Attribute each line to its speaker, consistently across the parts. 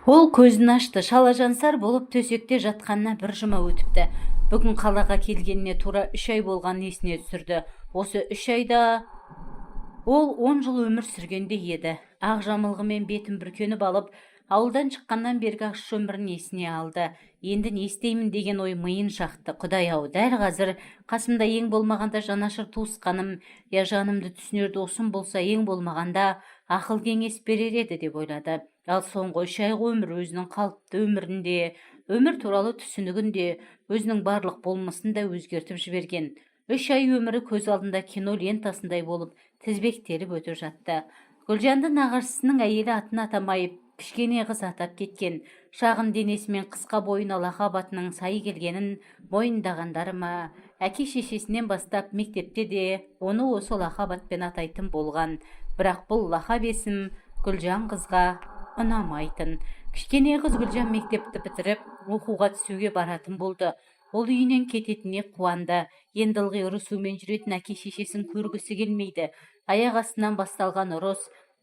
Speaker 1: Ол көзін ашты, шалажансар болып төсекте жатқанына бір жұма өтіпті. Бүгін қалаға келгеніне тура 3 ай болған есіне түсірді. Осы 3 айда ол 10 жыл өмір сүргенде еді. Ақ жамылғымен бетін бүркеніп алып, ауылдан шыққаннан бергі аш өмірін есіне алды. Енді не істеймін деген ой миын шақты. Құдай-ау, дәл қазір қасымда ең болмағанда жанашыр туысқаным, я жанымды түсінер досым болса, ең болмағанда ақыл кеңес берер еді деп ойлады. Ал соңғы 3 ай өмір өзінің қалыпты өмірінде, өмір туралы түсінігінде, өзінің барлық болмысын да өзгертіп жіберген. 3 ай өмірі көз алдында кино лентасындай болып тізбектеліп өтіп жатты. Гүлжанды нағашысының әйелі атын атамай кішкене қыз атап кеткен. Шағын денесімен қысқа бойына лақап атының сай келгенін мойындағандары ма, әке шешесінен бастап мектепте де оны осы лақап атпен атайтын болған. Бірақ бұл лақап есім Гүлжан қызға ұнамайтын. Кішкене қыз Гүлжан мектепті бітіріп оқуға түсуге баратын болды. Ол үйінен кететіне қуанды. Енді ылғи ұрысумен жүретін әке шешесін көргісі келмейді. Аяқ астынан басталған ұрыс,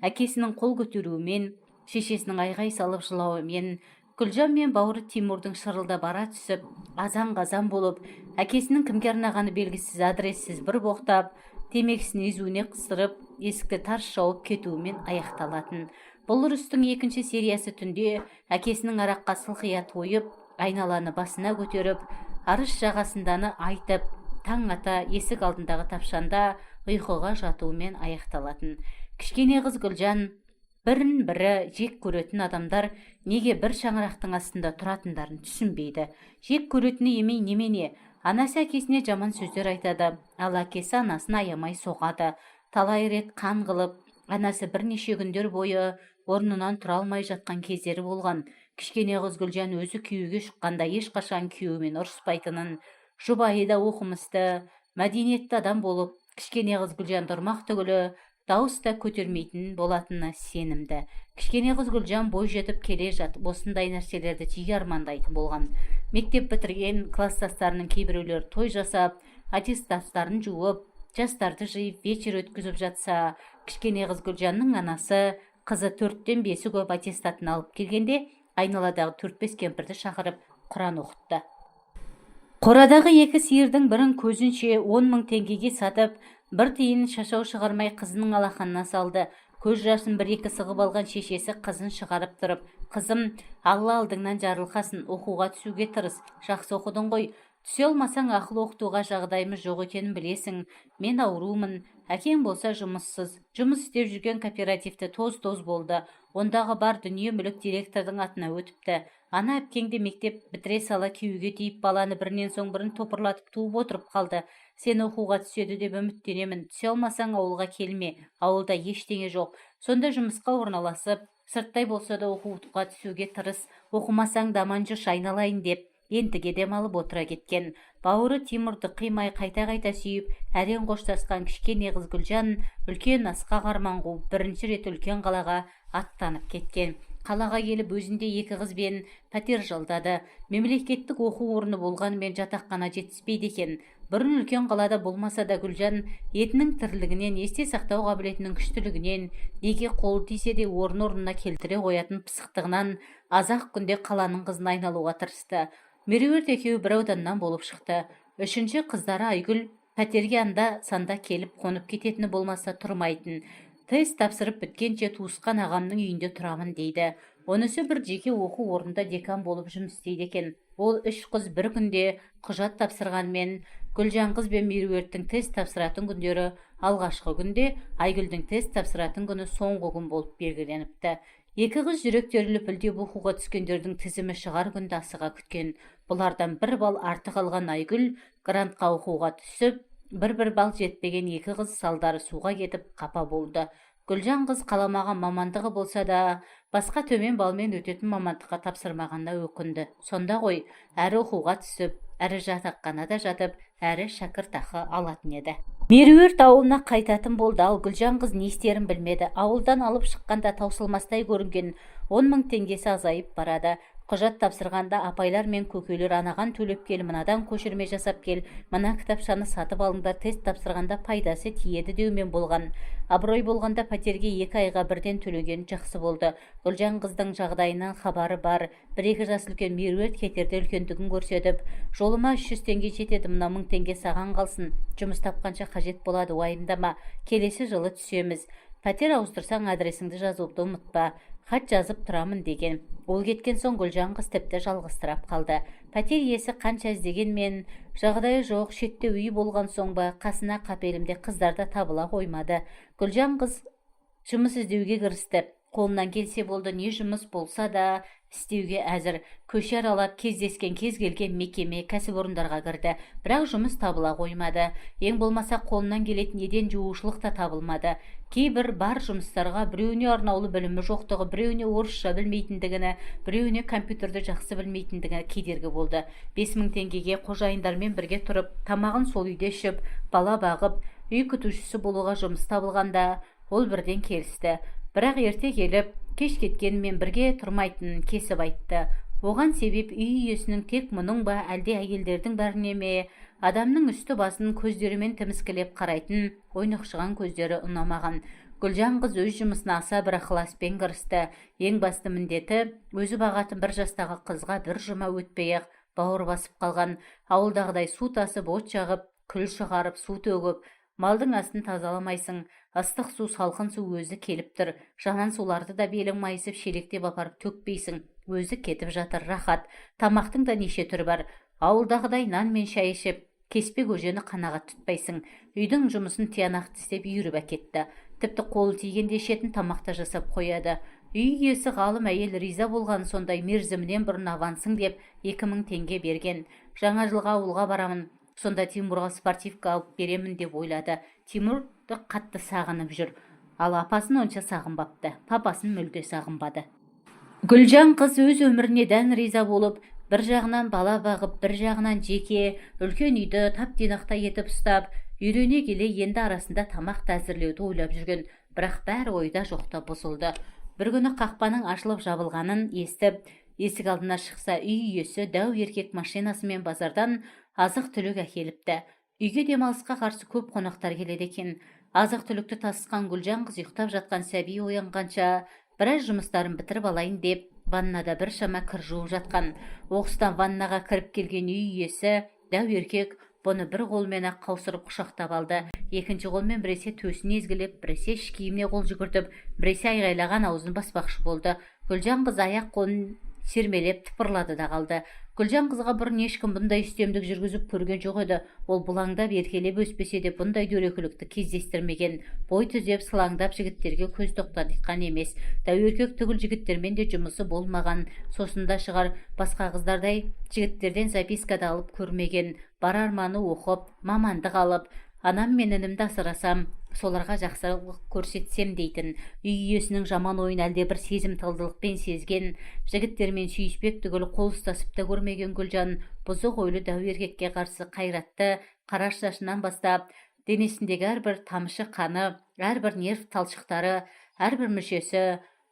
Speaker 1: әкесінің қол көтеруімен, шешесінің айғай салып жылауымен, Гүлжан мен бауыры Тимурдың шырылда бара түсіп, азан-қазан болып, әкесінің кімге арнағаны белгісіз, адрессіз бір боқтап, темекісін езуіне қыстырып, есікті тарс жауып кетуімен аяқталатын. Бұл ұрыстың екінші сериясы түнде әкесінің араққа сылқия тойып, айналаны басына көтеріп, арыс жағасынданы айтып, таң ата есік алдындағы тапшанда ұйқыға жатуымен аяқталатын. Кішкене қыз Гүлжан бірін-бірі жек көретін адамдар неге бір шаңырақтың астында тұратындарын түсінбейді. Жек көретіні емей немене, анасы әкесіне жаман сөздер айтады, ал әкесі анасын аямай соғады. Талай рет қан қылып, анасы бірнеше күндер бойы орнынан тұра алмай жатқан кездері болған. Кішкене қыз Гүлжан өзі күйеуге шыққанда ешқашан күйеуімен ұрыспайтынын, жұбайы да оқымысты, мәдениетті адам болып, кішкене қыз Гүлжан тұрмақ түгілі дауыс та көтермейтін болатынына сенімді. Кішкене қыз Гүлжан бой жетіп келе жатып осындай нәрселерді жиі армандайтын болған. Мектеп бітірген класстастарының кейбіреулер той жасап, аттестаттарын жуып, жастарды жиып вечер өткізіп жатса, кішкене қыз Гүлжанның анасы қызы 4-тен 5 көп аттестатын алып келгенде айналадағы 4-5 кемпірді шақырып Құран оқытты. Қорадағы 2 сиырдың бірін көзінше 10 мың теңгеге сатып, бір тиын шашау шығармай қызының алақанына салды. Көз жасын 1-2 сығып алған шешесі қызын шығарып тұрып, қызым, Алла алдыңнан жарылқасын, оқуға түсуге тырыс, жақсы оқыдың ғой. Түсе алмасаң ақыл оқытуға жағдайымыз жоқ екенін білесің. Мен аурумын, әкең болса жұмыссыз. Жұмыс істеп жүрген кооперативті тоз-тоз болды. Ондағы бар дүние мүлік директордың атына өтіпті. Ана әпкеңде мектеп бітіре сала күйеуге тиіп баланы бірінен соң бірін топырлатып туып отырып қалды. Сен оқуға түседі деп үміттенемін. Түсе алмасаң ауылға келме. Ауылда ештеңе жоқ. Сонда жұмысқа орналасып, сырттай болса да оқуға түсуге тырыс. Оқымасаң да аман жүрші айналайын деп ентіге демалып отыра кеткен. Бауыры Тимурды қимай қайта-қайта сүйіп, әрең қоштасқан кішкене қыз Гүлжан үлкен асқақ арман қуып бірінші рет үлкен қалаға аттанып кеткен. Қалаға келіп өзінде 2 қызбен пәтер жалдады. Мемлекеттік оқу орны болғанымен жатақхана жетіспейді екен. Бұрын үлкен қалада болмаса да Гүлжан етінің тірлігінен, есте сақтау қабілетінің күштілігінен, неге қолы тисе де орнына келтіре қоятын пысықтығынан аз-ақ күнде қаланың қызына айналуға тырысты. Меруерт екеуі бір ауданнан болып шықты. 3-ші қыздары Айгүл пәтерге анда-санда келіп қонып кететіні болмаса тұрмайтын. Тест тапсырып біткенше туысқан ағамның үйінде тұрамын дейді. Онысы бір жеке оқу орнында декан болып жұмыс істейді екен. Ол 3 қыз бір күнде құжат тапсырғанмен, Гүлжан қыз бен Меруерттің тест тапсыратын күндері алғашқы күнде, Айгүлдің тест тапсыратын күні соңғы күн болып белгіленіпті. 2 қыз жүректеріліп үлдеп оқуға түскендердің тізімі шығар күнді асыға күткен. Бұлардан 1 балл артық алған Айгүл грантқа оқуға түсіп, 1 балл жетпеген 2 қыз салдары суға кетіп қапа болды. Гүлжан қыз қаламаған мамандығы болса да, басқа төмен балмен өтетін мамандыққа тапсырмағанда өкінді. Сонда ғой, әрі оқуға түсіп, әрі жатақханада жатып, әрі шәкіртақы алатын еді. Меруерт ауылына қайтатын болды, ал Гүлжан қыз не істерін білмеді. Ауылдан алып шыққанда таусылмастай көрінген 10 мың теңгесі азайып барады. Құжат тапсырғанда апайлар мен көкелер анаған төлеп кел, мынадан көшірме жасап кел, мына кітапшаны сатып алыңдар, тест тапсырғанда пайдасы тиеді деумен болған. Абырой болғанда пәтерге 2 айға бірден төлеген жақсы болды. Гүлжан қыздың жағдайынан хабары бар. 1-2 жас үлкен Меруерт кетерде үлкендігін көрсетіп, жолыма 300 теңге жетеді, мына 1000 теңге саған қалсын. Жұмыс тапқанша қажет болады, уайымдама. Келесі жылы түсеміз. Пәтер ауыстырсаң адресіңді жазуды ұмытпа. Хат жазып тұрамын деген. Ол кеткен соң Гүлжан қыз тіпті жалғызсырап қалды. Пәтер иесі қанша іздегенмен жағдайы жоқ, шетте үй болған соң ба, қасына қапелімде қыздарда табыла қоймады. Гүлжан қыз жұмыс іздеуге кірісті. Қолынан келсе болды, не жұмыс болса да істеуге әзір. Көше аралап кездескен кез келген мекеме, кәсіпорындарға кірді, бірақ жұмыс табыла қоймады. Ең болмаса қолынан келетін еден жуушылық та табылмады. Кейбір бар жұмыстарға біреуіне арнаулы білімі жоқтығы, біреуіне орысша білмейтіндігіне, біреуіне компьютерді жақсы білмейтіндігіне кедергі болды. 5000 теңгеге қожайындармен бірге тұрып, тамағын сол үйде ішіп, бала бағып, үй күтушісі болуға жұмыс табылғанда, ол бірден келісті. Бірақ ерте келіп, кеш кеткенмен бірге тұрмайтынын кесіп айтты. Оған себеп үй иесінің тек мұның ба, әлде әйелдердің бәріне ме? Адамның үсті басын көздерімен тіміскілеп қарайтын, ойнақшыған көздері ұнамаған. Гүлжан қыз өз жұмысына аса бір ықыласпен кірісті. Ең басты міндеті өзі бағатын 1 жастағы қызға бір жұма өтпей-ақ бауыр басып қалған. Ауылдағыдай су тасып, от жағып, күл шығарып, су төгіп, малдың астын тазаламайсың. Ыстық су, салқын су өзі келіп тұр. Жанан суларды да белің майысып, шелектеп апарып төкпейсің. Өзі кетіп жатыр, рахат. Тамақтың да неше түрі бар. Ауылдағыдай нан мен шай ішіп, кеспе көжені қанағат тұтпайсың. Үйдің жұмысын тиянақты істеп үйіріп әкетті. Тіпті қолы тигенде ішетін тамақта жасап қояды. Үй иесі ғалым әйел риза болған, сондай мерзімінен бұрын авансың деп 2000 теңге берген. Жаңа жылға ауылға барамын, сонда Тимурға спортивка алып беремін деп ойлады. Тимурды қатты сағынып жүр. Ал апасын онша сағынбапты, папасын мүлде сағынбады. Гүлжан қыз өз өміріне дән риза болып, бір жағынан бала бағып, бір жағынан жеке үлкен үйді тап-тинақтай етіп ұстап, үйрене келе енді арасында тамақ әзірлеуді ойлап жүрген, бірақ бәрі ойда жоқта бұзылды. Бір күні қақпаның ашылып жабылғанын естіп, есік алдына шықса, үй иесі дәу еркек машинасымен базардан азық түлік әкеліпті. Үйге демалысқа қарсы көп қонақтар келеді екен. Азық түлікті тасысқан Гүлжан қыз ұйықтап жатқан сәби оянғанша біраз жұмыстарын бітіріп алайын деп, ваннада бір шама кір жуып жатқан. Оқыстан ваннаға кіріп келген үй иесі дәу еркек бұны бір қолмен ақ қаусырып құшақтап алды. Екінші қолмен біресе төсін езгілеп, біресе іш киіміне қол жүгіртіп, біресе айғайлаған аузын баспақшы болды. Гүлжан қыз аяқ қолын сермелеп тыпырлады да қалды. Гүлжан қызға бұрын ешкім бұндай үстемдік жүргізіп көрген жоқ еді. Ол бұлаңдап еркелеп өспесе де бұндай дөрекілікті кездестірмеген. Бой түзеп сылаңдап жігіттерге көз тоқтатқан емес. Дәу еркек түгіл жігіттермен де жұмысы болмаған. Сосында шығар, басқа қыздардай жігіттерден запискада алып көрмеген. Бар арманы оқып, мамандық алып, анам мен інімді асырасам, соларға жақсылық көрсетсем дейтін. Үй иесінің жаман ойын әлде бір сезімталдылықпен сезген. Жігіттермен сүйіспек түгіл қол ұстасып та көрмеген Гүлжан бұзық ойлы дәу еркекке қарсы қайратты, қараш шашынан бастап, денесіндегі әрбір тамшы қаны, әрбір нерв талшықтары, әрбір мүшесі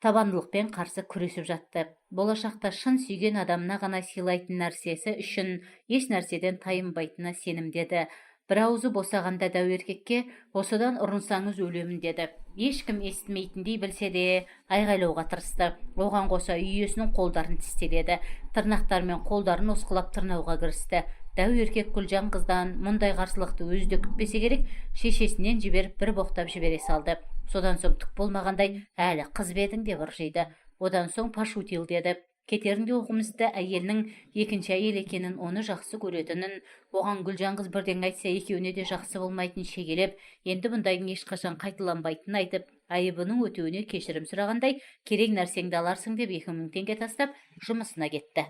Speaker 1: табандылықпен қарсы күресіп жатты. Болашақта шын сүйген адамына ғана сыйлайтын нәрсесі үшін еш нәрседен тайынбайтынына сенімдеді. Бір аузы босағанда дәу еркекке осыдан ұрынсаңыз өлемін деді. Ешкім естімейтіндей білсе де айғайлауға тырысты. Оған қоса үй иесінің қолдарын тістеледі. Тырнақтармен қолдарын осқылап тырнауға кірісті. Дәу еркек Гүлжан қыздан мұндай қарсылықты өзі де күтпесе керек, шешесінен жіберіп бір боқтап жібере салды. Содан соң түк болмағандай, әлі қыз ба едің деп ыржиды. Одан соң пошутил деді. Кетерінде оқымызды әйелінің екінші әйел екенін, оны жақсы көретінін, оған Гүлжан қыз бірден айтса екеуіне де жақсы болмайтын шегелеп, енді бұндайдың ешқашан қайталанбайтынын айтып, айыбының өтеуіне кешірім сұрағандай, керек нәрсеңді аларсың деп 2000 теңге тастап, жұмысына кетті.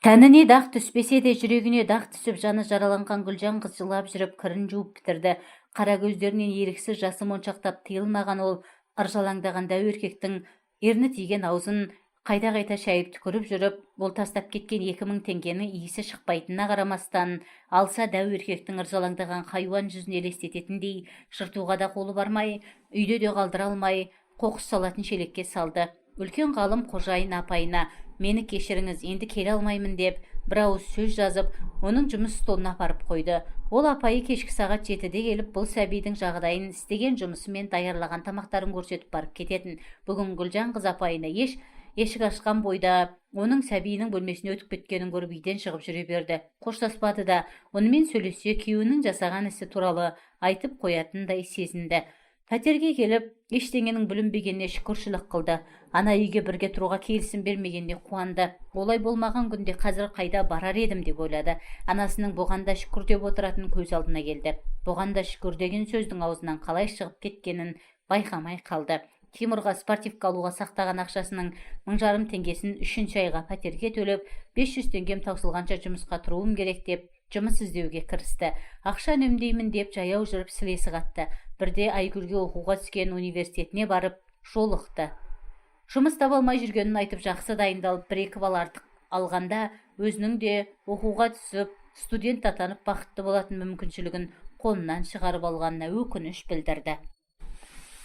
Speaker 1: Тәніне дақ түспесе де жүрегіне дақ түсіп, жаны жараланған Гүлжан қыз жылап жүріп кірін жуып бітірді. Қара көздерінен еріксіз жасы моншақтап тыйылмаған ол ыржалаңдаған дәу еркектің ерні тиген аузын қайта-қайта шайып түкіріп жүріп, ол тастап кеткен 2000 теңгенің иісі шықпайтынына қарамастан, алса дәу еркектің ыржалаңдаған хайуан жүзін елестететіндей, жыртуға да қолы бармай, үйде де қалдыра алмай, қоқыс салатын шелекке салды. Үлкен ғалым қожайын апайына, мені кешіріңіз, енді келе алмаймын деп бір ауыз сөз жазып, оның жұмыс столына апарып қойды. Ол апайы кешкі сағат 7-де келіп, бұл сәбидің жағдайын, істеген жұмысы мен даярлаған тамақтарын көрсетіп барып кететін. Бүгін Гүлжан қыз апайына есік ашқан бойда оның сәбиінің бөлмесіне өтіп кеткенін көріп үйден шығып жүре берді. Қоштаспады да, онымен сөйлессе күйеуінің жасаған ісі туралы айтып қоятындай сезінді. Пәтерге келіп, ештеңенің бүлінбегеніне шүкіршілік қылды. Ана үйге бірге тұруға келісім бермегеніне қуанды. Олай болмаған күнде қазір қайда барар едім деп ойлады. Анасының бұған да шүкір деп отыратын көз алдына келді. Бұған да шүкір деген сөздің аузынан қалай шығып кеткенін байқамай қалды. Тимурға спортивка алуға сақтаған ақшасының 1,5 теңгесін 3-ші айға пәтерге төлеп, 500 теңгем таусылғанша жұмысқа тұруым керек деп жұмыс іздеуге кірісті. Ақша үнемдеймін деп жаяу жүріп сілесі қатты. Бірде Айгүлге оқуға түскен университетіне барып жолықты. Жұмыс таба алмай жүргенін айтып, жақсы дайындалып, 1-2 бал артық алғанда өзінің де оқуға түсіп, студент атанып бақытты болатын мүмкіншілігін қолынан шығарып алғанына өкініш білдірді.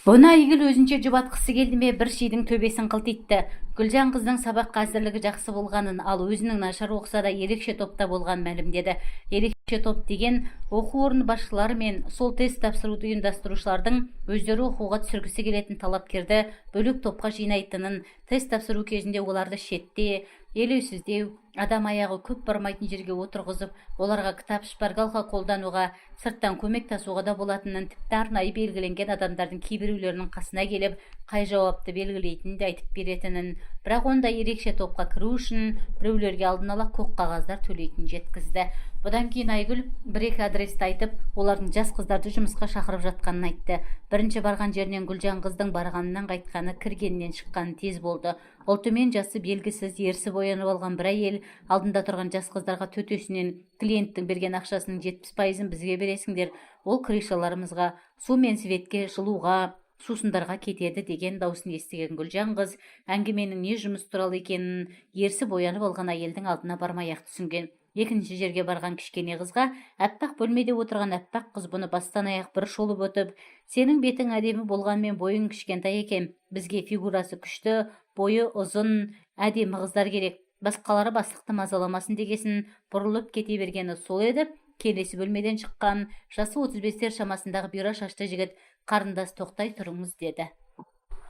Speaker 1: Бұны Айгүл өзінше жұбатқысы келді ме, бір шидің төбесін қылтитты. Гүлжан қыздың сабаққа әзірлігі жақсы болғанын, ал өзінің нашар оқыса да ерекше топта болған мәлімдеді. Ерекше топ деген оқу орны басшылары мен сол тест тапсыруды ұйымдастырушылардың өздері оқуға түсіргісі келетін талапкерді бөлек топқа жинайтынын, тест тапсыру кезінде оларды шетте, елеусіздеу, адам аяғы көп бармайтын жерге отырғызып, оларға кітап, шпаргалка қолдануға, сырттан көмек тасуға да болатынын, тіпті арнайы белгіленген адамдардың кейбіреулерінің қасына келіп, қай жауапты белгілейтінін де айтып беретінін, бірақ онда ерекше топқа кіру үшін біреулерге алдын ала көк қағаздар төлейтінін жеткізді. Бұдан кейін Айгүл 1-2 адресті айтып, олардың жас қыздарды жұмысқа шақырып жатқанын айтты. Бірінші барған жерінен Гүлжан қыздың барғанынан қайтқаны, кіргеннен шыққаны тез болды. Ұлтымен жасы белгісіз, ерсі боянып алған бір әйел алдында тұрған жас қыздарға төтесінен клиенттің берген ақшасының 70%-ын бізге бересіңдер, ол крышаларымызға, су мен светке, жылуға, сусындарға кетеді деген даусын естіген Гүлжан қыз әңгіменің не жұмыс туралы екенін ерсі боянып алған әйелдің алдына бармай-ақ түсінген. Екінші жерге барған кішкене қызға әппақ бөлмеде отырған әппақ қыз бұны бастан аяқ бір шолып өтіп, сенің бетің әдемі болғанмен бойың кішкентай екен, бізге фигурасы күшті, бойы ұзын, әдемі қыздар керек, басқалары бастықты мазаламасын дегесін бұрылып кете бергені сол еді. Келесі бөлмеден шыққан жасы 35-тер шамасындағы бұйра шашты жігіт, қарындас тоқтай тұрыңыз деді.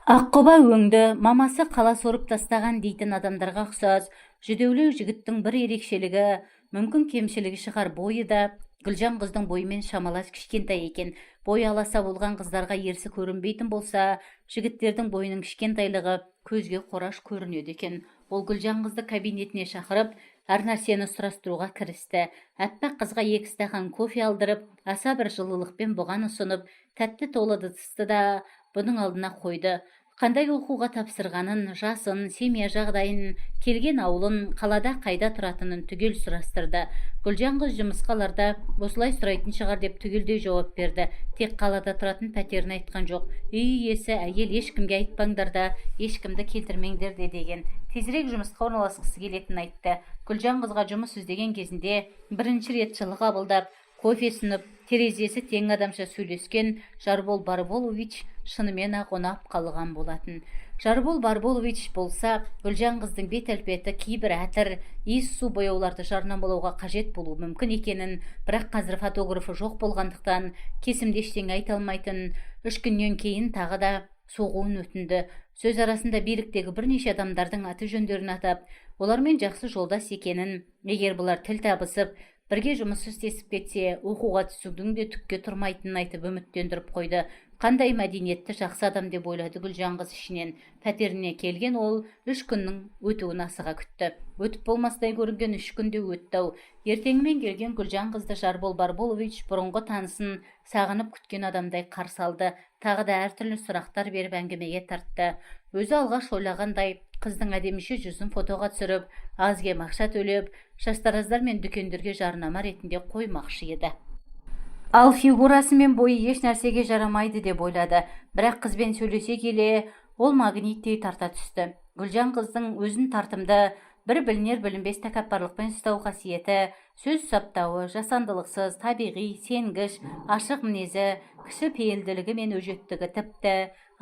Speaker 1: Аққұба өңді, мамасы қала сорып тастаған дейтін адамдарға ұқсас, жүдеулеу жігіттің бір ерекшелігі, мүмкін кемшілігі шығар, бойы да Гүлжан қыздың бойымен шамалас кішкентай екен. Бойы аласа болған қыздарға ерсі көрінбейтін болса, жігіттердің бойының кішкентайлығы көзге қораш көрінеді екен. Ол Гүлжан қызды кабинетіне шақырып, әр нәрсені сұрастыруға кірісті. Әппақ қызға 2 стақан кофе алдырып, аса бір жылылықпен бұған ұсынып, тәтті толы ыдысты да бұның алдына қойды. Қандай оқуға тапсырғанын, жасын, семья жағдайын, келген ауылын, қалада қайда тұратынын түгел сұрастырды. Гүлжан қыз жұмысқаларда осылай сұрайтын шығар деп түгелдей жауап берді. Тек қалада тұратын пәтерін айтқан жоқ. Үй иесі әйел ешкімге айтпаңдар да, ешкімді келтірмеңдер де деген. Тезірек жұмысқа орналасқысы келетінін айтты. Гүлжан қызға жұмыс іздеген кезінде бірінші рет жылы қабылдап, кофе сынып, терезесі тең адамша сөйлескен Жарбол Барболович шынымен ақ ұнап қалған болатын. Жарбол Барболович болса, Гүлжан қыздың бет әлпеті кейбір әтір, иіс су бояуларды жарнамалауға қажет болуы мүмкін екенін, бірақ қазір фотографы жоқ болғандықтан кесімде ештеңе айта алмайтын, 3 күннен кейін тағы да соғуын өтінді. Сөз арасында биліктегі бірнеше адамдардың аты жөндерін атап, олармен жақсы жолдас екенін, егер бұлар тіл табысып, бірге жұмыс істесіп кетсе, оқуға түсудің де түкке тұрмайтынын айтып үміттендіріп қойды. Қандай мәдениетті жақсы адам деп ойлады Гүлжан қыз ішінен. Пәтеріне келген ол 3 күннің өтуін асыға күтті. Өтіп болмастай көрінген 3 күнде өтті-ау. Ертеңімен келген Гүлжан қызды Жарбол Барболович бұрынғы танысын сағынып күткен адамдай қарсы алды. Тағы да әртүрлі сұрақтар беріп әңгімеге тартты. Өзі алғаш ойлағандай қыздың әдеміше жүзін фотоға түсіріп, аз-кем ақша төлеп, шаштараздар мен дүкендерге жарнама ретінде қоймақшы еді. Ал фигурасы мен бойы еш нәрсеге жарамайды деп ойлады. Бірақ қызбен сөйлесе келе, ол магниттей тарта түсті. Гүлжан қыздың өзін тартымды, бір білінер білінбес тәкаппарлықпен ұстау қасиеті, сөз саптауы, жасандылықсыз, табиғи, сенгіш, ашық мінезі, кіші пейілділігі мен өжеттігі тіпті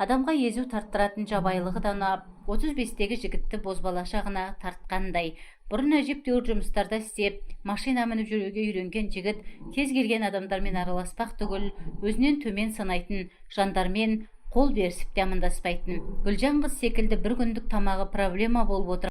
Speaker 1: адамға езу тарттыратын жабайылығы да ұнап, 35-тегі жігітті бозбала шағына тартқандай. Бұрын әжептәуір жұмыстарда істеп, машина мініп жүруге үйренген жігіт кез келген адамдармен араласпақ түгіл, өзінен төмен санайтын жандармен қол берісіп те амандаспайтын. Гүлжан қыз секілді бір күндік тамағы проблема болып отыр